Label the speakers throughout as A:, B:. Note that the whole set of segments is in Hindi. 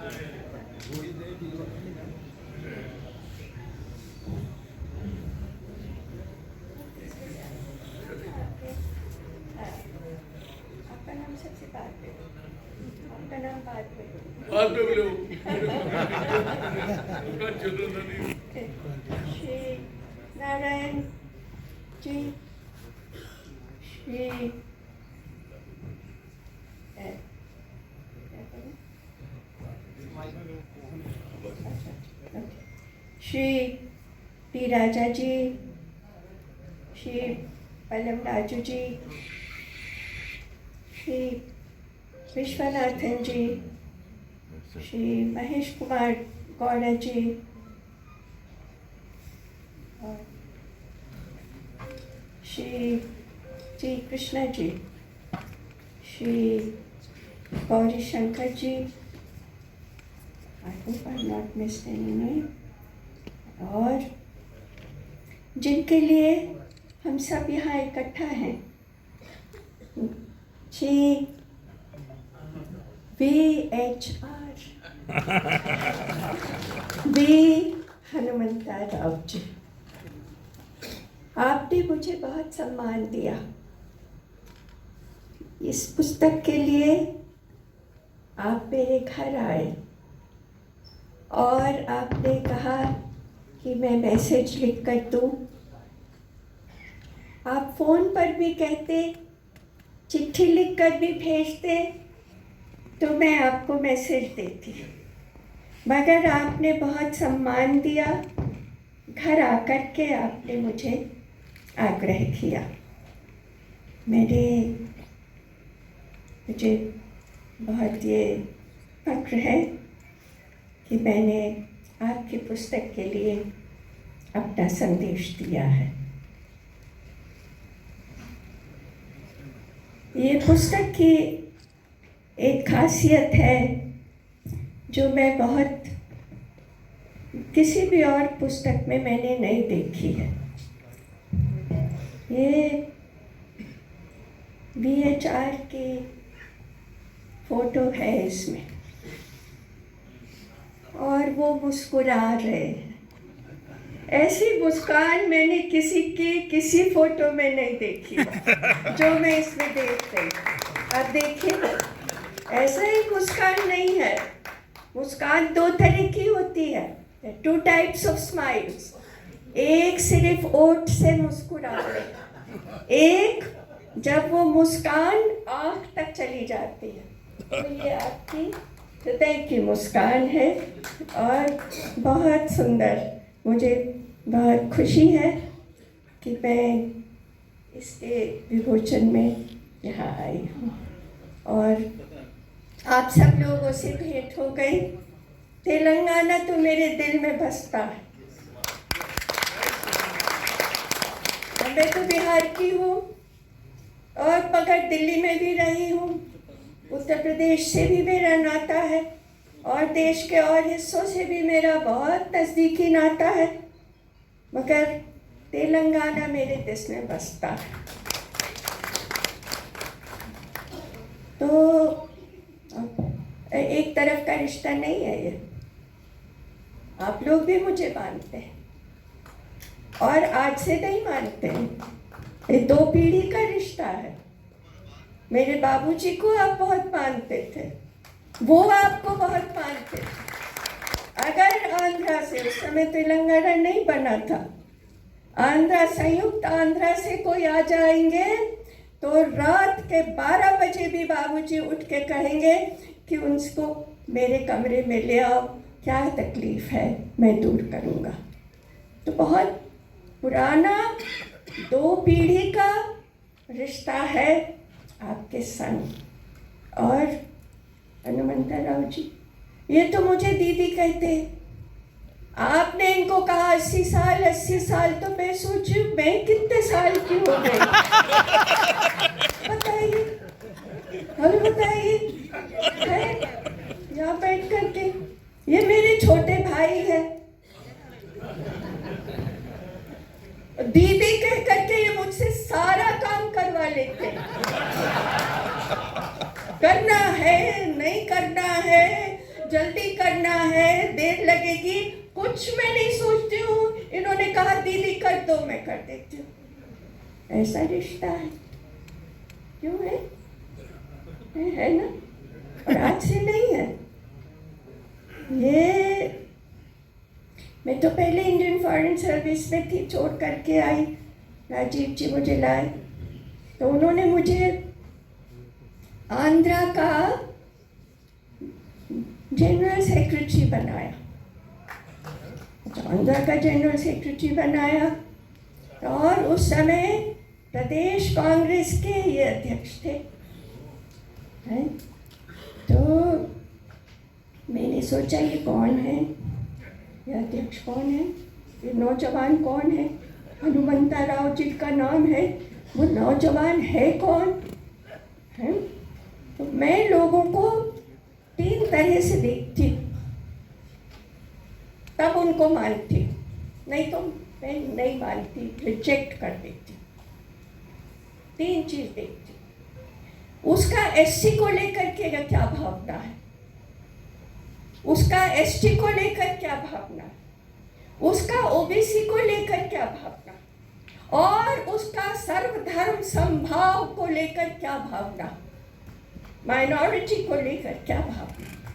A: आपका नाम सबसे बाद में, आपका नाम बाद में श्री नारायण जी, श्री श्री पी राजा जी, श्री पल्लव राजू जी, श्री विश्वनाथन जी, श्री महेश कुमार गौड़ा जी, और श्री जी Krishna ji, Shri Gauri Shankar ji, I hope I'm not missed any name, और जिनके लिए हम सब यहाँ इकट्ठा हैं, श्री VHR वी हनुमंता राव जी, आपने मुझे बहुत सम्मान दिया। इस पुस्तक के लिए आप मेरे घर आए और आपने कहा कि मैं मैसेज लिख कर दूँ। आप फ़ोन पर भी कहते, चिट्ठी लिख कर भी भेजते, तो मैं आपको मैसेज देती, मगर आपने बहुत सम्मान दिया। घर आकर के आपने मुझे आग्रह किया। मुझे बहुत ये फक्र है कि मैंने आपकी पुस्तक के लिए अपना संदेश दिया है। ये पुस्तक की एक खासियत है जो मैं बहुत किसी भी और पुस्तक में मैंने नहीं देखी है। ये VHR की फोटो है इसमें, और वो मुस्कुरा रहे हैं। ऐसी मुस्कान मैंने किसी फोटो में नहीं देखी जो मैं इसमें देख रही हूँ। आप देखिए, ऐसा ही मुस्कान नहीं है। मुस्कान दो तरह की होती है, 2 types of smiles। एक सिर्फ ओठ से मुस्कुराते, एक जब वो मुस्कान आँख तक चली जाती है। तो ये आपकी हृदय की मुस्कान है और बहुत सुंदर। मुझे बहुत खुशी है कि मैं इसके विमोचन में यहाँ आई हूँ और आप सब लोगों से भेंट हो गई। तेलंगाना तो मेरे दिल में बसता है। मैं तो बिहार की हूँ और मगर दिल्ली में भी रही हूँ। उत्तर प्रदेश से भी मेरा नाता है और देश के और हिस्सों से भी मेरा बहुत नज़दीकी नाता है, मगर तेलंगाना मेरे दिल में बसता है। तो एक तरफ का रिश्ता नहीं है ये, आप लोग भी मुझे मानते हैं और आज से नहीं मानते हैं। ये 2 पीढ़ी का रिश्ता है। मेरे बाबूजी को आप बहुत मानते थे, वो आपको बहुत मानते थे। अगर आंध्रा से, उस समय तेलंगाना नहीं बना था, आंध्रा, संयुक्त आंध्रा से कोई आ जाएंगे तो रात के 12 बजे भी बाबूजी उठ के कहेंगे कि उनको मेरे कमरे में ले आओ, क्या तकलीफ है, मैं दूर करूँगा। तो बहुत पुराना 2 पीढ़ी का रिश्ता है आपके संग। और हनुमंता राव जी, ये तो मुझे दीदी कहते। आपने इनको कहा 80 साल, तो मैं सोची मैं कितने साल की हो गई। बताइए, हमें बताइए। यहाँ बैठ करके, ये मेरे छोटे भाई है, दीदी कह करके ये मुझसे सारा काम करवा लेते। करना है नहीं करना है, जल्दी करना है, देर लगेगी, कुछ मैं नहीं सोचती हूँ। इन्होंने कहा दीदी कर दो, मैं कर देती हूँ। ऐसा रिश्ता है, क्यों है? है ना? और आज से नहीं है ये। मैं तो पहले इंडियन फॉरेन सर्विस में थी, छोड़ करके आई, राजीव जी मुझे लाए, तो उन्होंने मुझे आंध्रा का जनरल सेक्रेटरी बनाया। आंध्रा का जनरल सेक्रेटरी बनाया, और उस समय प्रदेश कांग्रेस के ये अध्यक्ष थे। हैं? तो मैंने सोचा ये कौन है, ये अध्यक्ष कौन है, ये नौजवान कौन है? हनुमंता राव जी का नाम है, वो नौजवान है कौन है? तो मैं लोगों को 3 तरह से देखती हूँ, तब उनको मानती हूँ, नहीं तो मैं नहीं मानती, रिजेक्ट कर देती। 3 चीज देखती हूँ। उसका एससी को लेकर के क्या भावना है, उसका एसटी को लेकर क्या भावना है, उसका ओबीसी को लेकर क्या भावना, और उसका सर्वधर्म समभाव को लेकर क्या भावना, माइनॉरिटी को लेकर क्या भावना।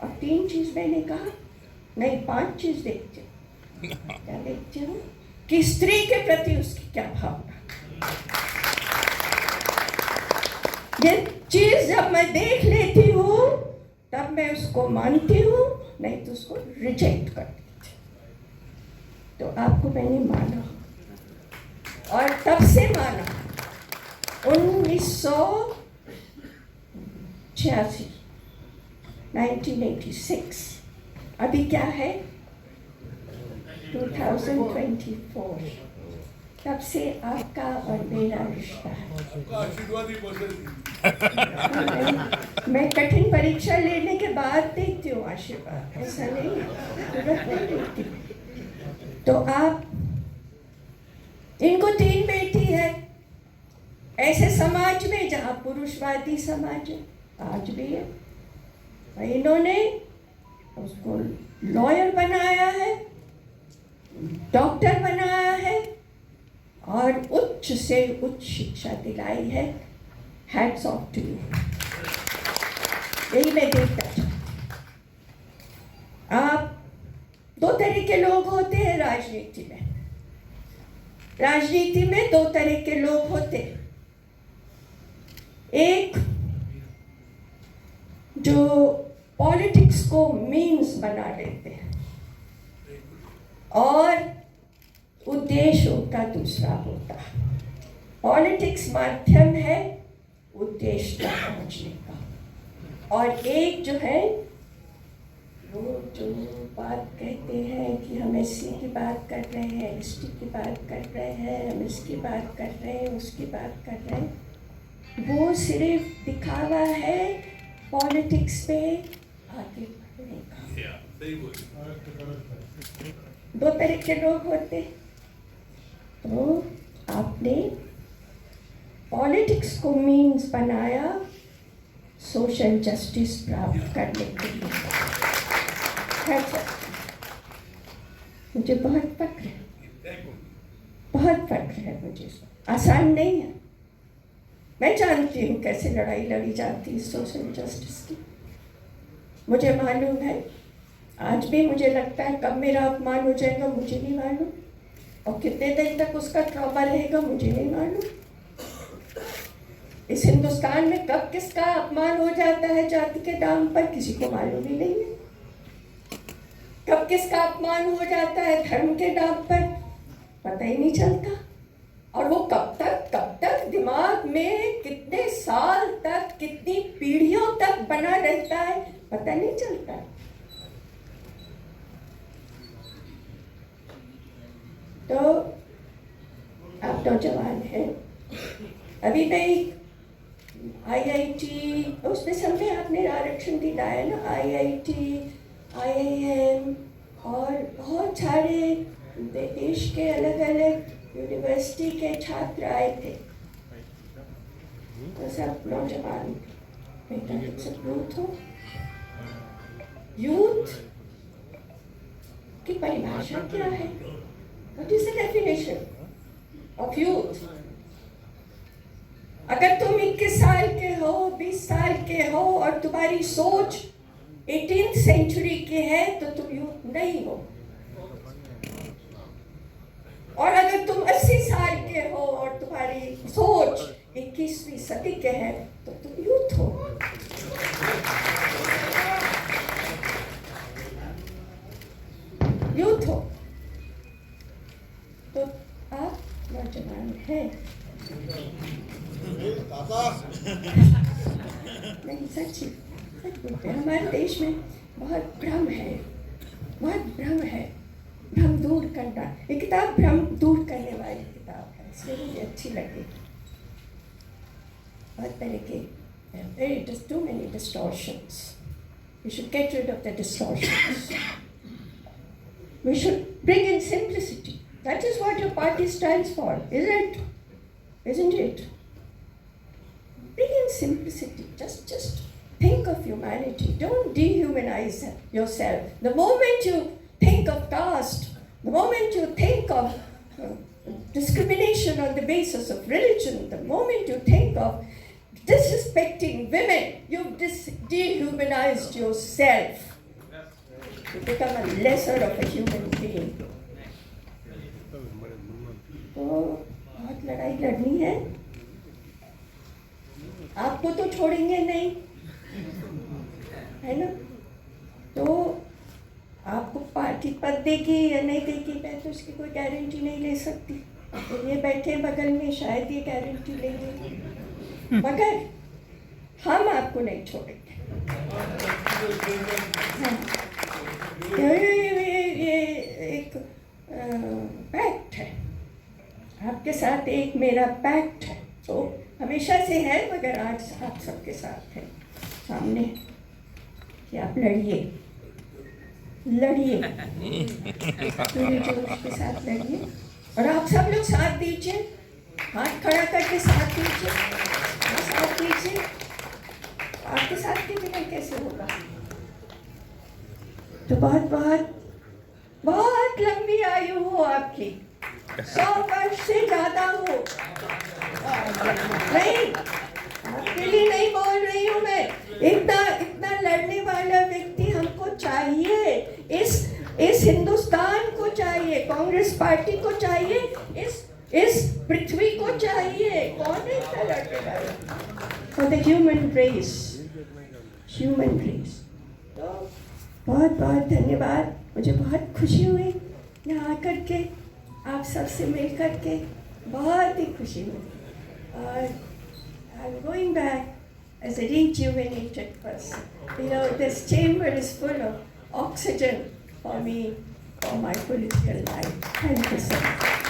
A: और 3 चीज मैंने कहा, नहीं 5 चीज देखती हूँ। क्या देखती हूँ कि स्त्री के प्रति उसकी क्या भावना। ये चीज जब मैं देख लेती हूँ तब मैं उसको मानती हूँ, नहीं तो उसको रिजेक्ट कर देती। तो आपको मैंने माना, और तब से माना 1986, अभी क्या है 2024, तब से आपका और मेरा रिश्ता है। मैं कठिन परीक्षा लेने के बाद देखती हूँ आशीर्वाद, ऐसा नहीं तुरंत नहीं देखती। तो आप, इनको 3 बेटी है, ऐसे समाज में जहाँ पुरुषवादी समाज है, आज भी है, इन्होंने उसको लॉयर बनाया है, डॉक्टर बनाया है, और उच्च से उच्च शिक्षा दिलाई है। Hats off to you. यही मैं देखता चाहती। आप 2 तरह के लोग होते हैं राजनीति में। राजनीति में 2 तरह के लोग होते हैं। एक जो पॉलिटिक्स को मीन्स बना लेते हैं, और उद्देश्य उनका दूसरा होता है। पॉलिटिक्स माध्यम है उद्देश्य तक पहुंचने का। और एक जो है, वो जो बात कहते हैं कि हम एससी की बात कर रहे हैं, एसटी की बात कर रहे हैं, हम इसकी बात कर रहे हैं, उसकी बात कर रहे हैं, वो सिर्फ दिखावा है पॉलिटिक्स पे आगे बढ़ने का। 2 तरह के लोग होते हैं। तो आपने पॉलिटिक्स को मीन्स बनाया सोशल जस्टिस प्राप्त करने के लिए। मुझे बहुत फक्र है, बहुत फक्र है मुझे। आसान नहीं है, मैं जानती हूँ कैसे लड़ाई लड़ी जाती है सोशल जस्टिस की, मुझे मालूम है। आज भी मुझे लगता है कब मेरा अपमान हो जाएगा मुझे नहीं मालूम, और कितने दिन तक उसका ट्रॉमा रहेगा मुझे नहीं मालूम। इस हिंदुस्तान में कब किसका अपमान हो जाता है जाति के नाम पर किसी को मालूम ही नहीं है। कब किसका अपमान हो जाता है धर्म के नाम पर पता ही नहीं चलता। और वो कब तक दिमाग में कितने साल तक, कितनी पीढ़ियों तक बना रहता है पता नहीं चलता। तो आप नौजवान हैं, अभी मैं IIT, उसमें समझे आपने आरक्षण दिलाया ना, IIT, IIM और बहुत सारे देश के अलग अलग यूनिवर्सिटी के छात्र आए थे। तो सब नौजवान बेटा सबूत हो, यूथ की परिभाषा क्या है? What is the definition of youth? अगर तुम 21 साल के हो, 20 साल के हो और तुम्हारी सोच 18th सेंचुरी की है तो तुम यूथ नहीं हो। और अगर तुम 80 साल के हो और तुम्हारी सोच 21वीं सदी के है तो तुम यूथ हो। यूथ हो तो आप नौजवान हैं। नहीं, सच बोलते हैं। हमारे देश में बहुत भ्रम है, बहुत भ्रम है। भ्रम दूर करना, ये किताब भ्रम दूर करने वाली किताब है, इसलिए मुझे अच्छी लगी। बहुत तरह के too many distortions. We should get rid of the distortions. We should bring in simplicity. That is what your party stands for, isn't it? Bring in simplicity. Just think of humanity. Don't dehumanize yourself. The moment you think of caste, the moment you think of discrimination on the basis of religion, the moment you think of disrespecting women, you've dehumanized yourself. You become a lesser of a human being. तो बहुत लड़ाई लड़नी है। आपको तो छोड़ेंगे नहीं, है ना? तो आपको पार्टी पद देगी या नहीं देगी, मैं तो उसकी कोई गारंटी नहीं ले सकती। तो ये बैठे बगल में शायद ये गारंटी लेंगे, मगर हम आपको नहीं छोड़ेंगे। ये एक पैक्ट है, आपके साथ एक मेरा पैक्ट है, तो हमेशा से है, मगर आज आप सबके साथ है सामने कि आप लड़िए पूरे जोश के साथ लड़िए। और आप सब लोग साथ दीजिए, हाथ खड़ा करके साथ दीजिए, साथ दीजिए। आपके साथ के बिना कैसे होगा? तो बहुत बहुत बहुत लंबी आयु हो आपकी, 100 वर्ष से ज्यादा हो। नहीं, आपके लिए नहीं बोल रही हूँ मैं। इतना लड़ने वाला व्यक्ति हमको चाहिए, इस हिंदुस्तान को चाहिए, कांग्रेस पार्टी को चाहिए, इस पृथ्वी को चाहिए। कौन है इतना लड़ने वाला? For the human race. तो बहुत बहुत धन्यवाद। मुझे बहुत खुशी हुई यहाँ आकर के, आप सबसे मिल कर के बहुत ही खुशी हुई। और I'm going back as a rejuvenated person. This chamber is full of oxygen for me, for my political life. Thank you so much.